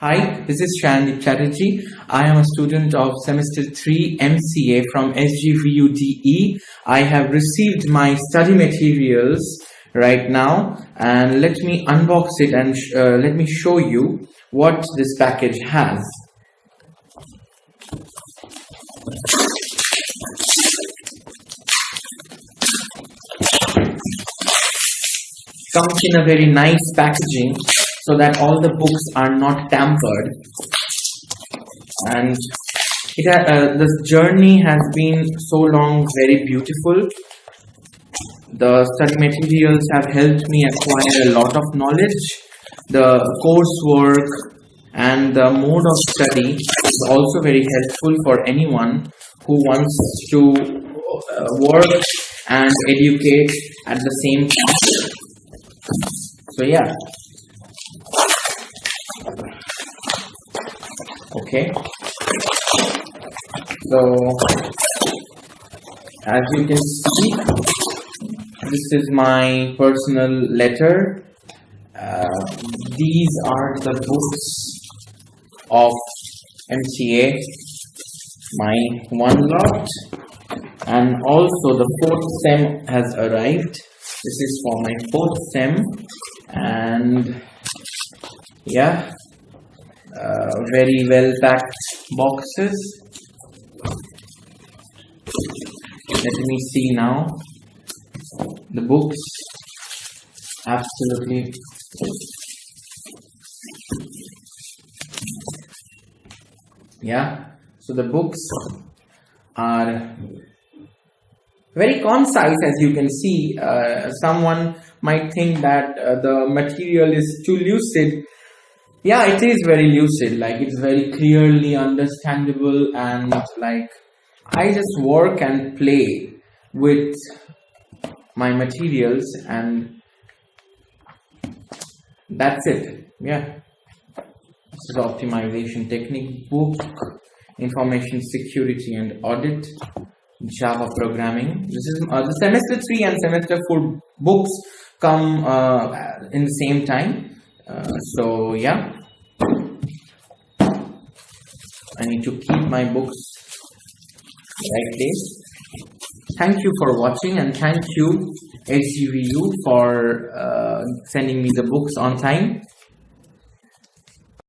Hi, this is Sayandip Chaterjee. I am a student of semester 3 MCA from SGVU DE. I have received my study materials right now, and let me unbox it and let me show you what this package has. Comes in a very nice packaging so that all the books are not tampered, and this journey has been so long very beautiful. The study materials have helped me acquire a lot of knowledge. The coursework and the mode of study is also very helpful for anyone who wants to work and educate at the same time. So yeah, okay, so as you can see, this is my personal letter. These are the books of MCA, my one lot, and also the 4th sem has arrived. This is for my 4th sem, and yeah, very well packed boxes. Let me see now. The books, absolutely yeah. So the books are very concise, as you can see. Someone might think that the material is too lucid. Yeah, it is very lucid, like it's very clearly understandable, and like I just work and play with my materials, and that's it. Yeah, this is the optimization technique book, information security and audit, Java programming. This is the semester 3 and semester 4 books come in the same time. So yeah, I need to keep my books like this. Thank you for watching, and thank you SGVU for sending me the books on time.